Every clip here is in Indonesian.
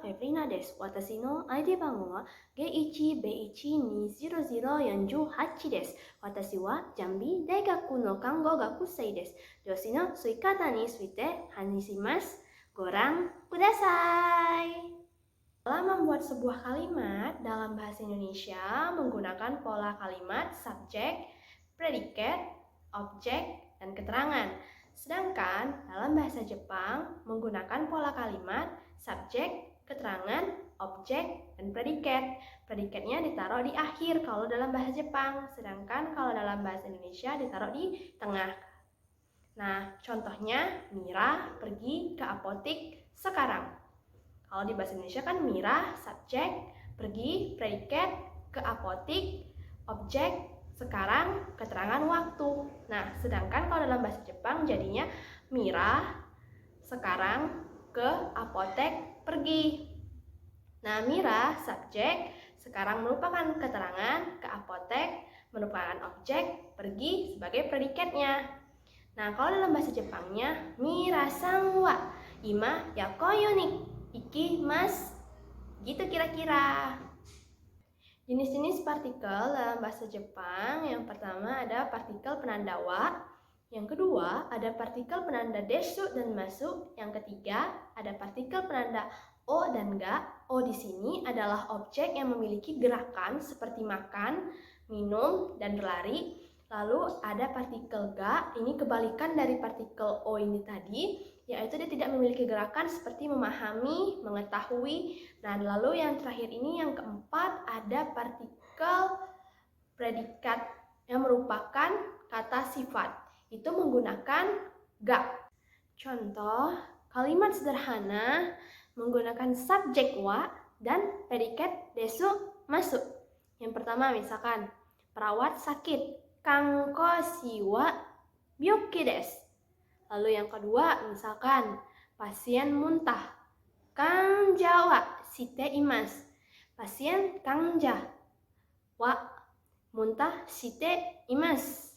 Febrina desu. Watashi no ID bango wa G1B12008 desu. Watashi wa Jambi Daigaku no Kango Gakusei desu. Joshi no suikata ni suite hanishimasu. Gorang kudasai. Dalam membuat sebuah kalimat dalam bahasa Indonesia menggunakan pola kalimat subjek, predikat, objek, dan keterangan. Sedangkan dalam bahasa Jepang menggunakan pola kalimat subjek, keterangan, objek, dan predikat. Predikatnya ditaruh di akhir kalau dalam bahasa Jepang, sedangkan kalau dalam bahasa Indonesia ditaruh di tengah. Nah, contohnya Mira pergi ke apotik sekarang. Kalau di bahasa Indonesia kan Mira, subjek, pergi, predikat, ke apotik, objek, sekarang, keterangan waktu. Nah, sedangkan kalau dalam bahasa Jepang jadinya Mira, sekarang, ke apotek, pergi. Nah, Mira, subjek, sekarang merupakan keterangan, ke apotek, merupakan objek, pergi sebagai predikatnya. Nah, kalau dalam bahasa Jepangnya, Mira-san wa ima yakoyo ni ikimasu. Gitu kira-kira. Jenis-jenis partikel dalam bahasa Jepang, yang pertama ada partikel penanda wa, yang kedua ada partikel penanda desu dan masu, yang ketiga ada partikel penanda o dan ga. O di sini adalah objek yang memiliki gerakan seperti makan, minum, dan berlari. Lalu ada partikel ga, ini kebalikan dari partikel o ini tadi, yaitu dia tidak memiliki gerakan seperti memahami, mengetahui. Dan lalu yang terakhir ini, yang keempat, ada partikel predikat yang merupakan kata sifat. Itu menggunakan ga. Contoh, kalimat sederhana menggunakan subjek wa dan predikat desu masu. Yang pertama misalkan, perawat sakit, kankoshi wa byoki desu. Lalu yang kedua, misalkan pasien muntah, kanja wa shite imasu. Pasien kanja wa muntah shite imasu.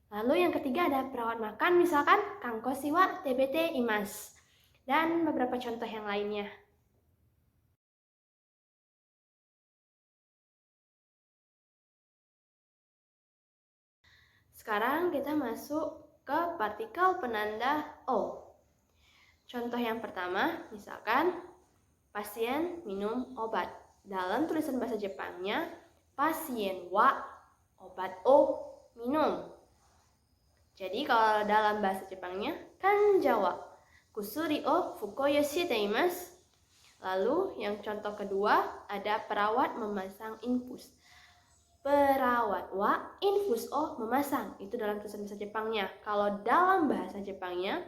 Lalu yang ketiga ada perawat makan, misalkan kankoshi wa tebete imasu. Dan beberapa contoh yang lainnya. Sekarang kita masuk ke partikel penanda o. Contoh yang pertama, misalkan pasien minum obat. Dalam tulisan bahasa Jepangnya, pasien wa obat o minum. Jadi kalau dalam bahasa Jepangnya, kanja wa kusuri o fukoyo shite imasu. Lalu yang contoh kedua ada perawat memasang infus. Perawat wa infus o memasang. Itu dalam tulisan bahasa Jepangnya. Kalau dalam bahasa Jepangnya,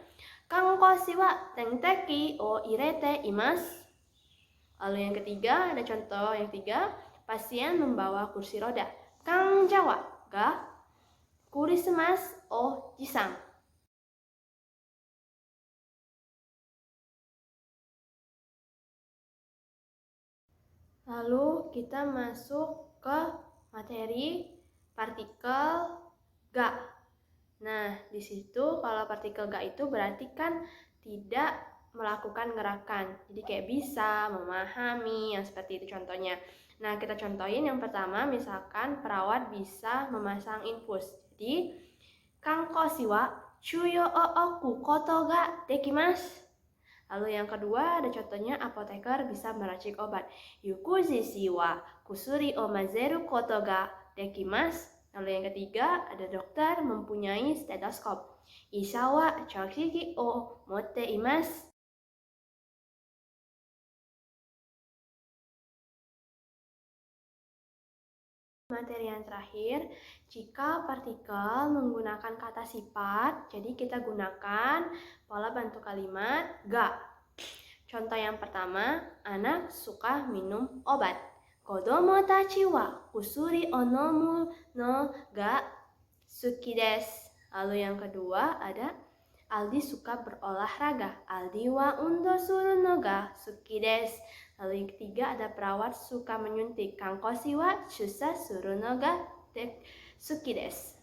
kankoshi wa tenteki o irete imasu. Lalu yang ketiga, ada contoh yang ketiga, pasien membawa kursi roda. Kanja wa ga kurismasu o jisang. Lalu kita masuk ke materi partikel ga. Nah, di situ kalau partikel ga itu berarti kan tidak melakukan gerakan. Jadi kayak bisa, memahami, yang seperti itu contohnya. Nah, kita contohin yang pertama, misalkan perawat bisa memasang infus. Jadi, kankoshi wa chuyo o oku koto ga dekimasu. Lalu yang kedua ada contohnya apoteker bisa meracik obat. Yukuzishi wa kusuri o mazeru koto ga dekimasu. Lalu yang ketiga ada dokter mempunyai stetoskop. Isha wa chokiki o motte imasu. Materi yang terakhir, jika partikel menggunakan kata sifat, jadi kita gunakan pola bentuk kalimat ga. Contoh yang pertama, anak suka minum obat. Kodomo tachi wa kusuri o nomu no ga suki desu. Lalu yang kedua ada Aldi suka berolahraga. Aldi wa undo suru no ga suki desu. Lalu yang ketiga ada perawat suka menyuntik. Kankoshi wa shusa suru no ga suki desu.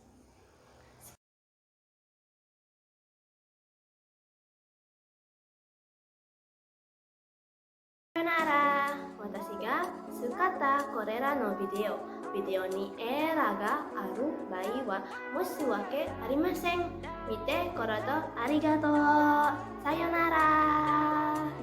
Sayonara. Watashi ga tsukata korera no video. Video ni era ga aru bai wa moshiwake arimasen. Mite koroto arigatou. Sayonara.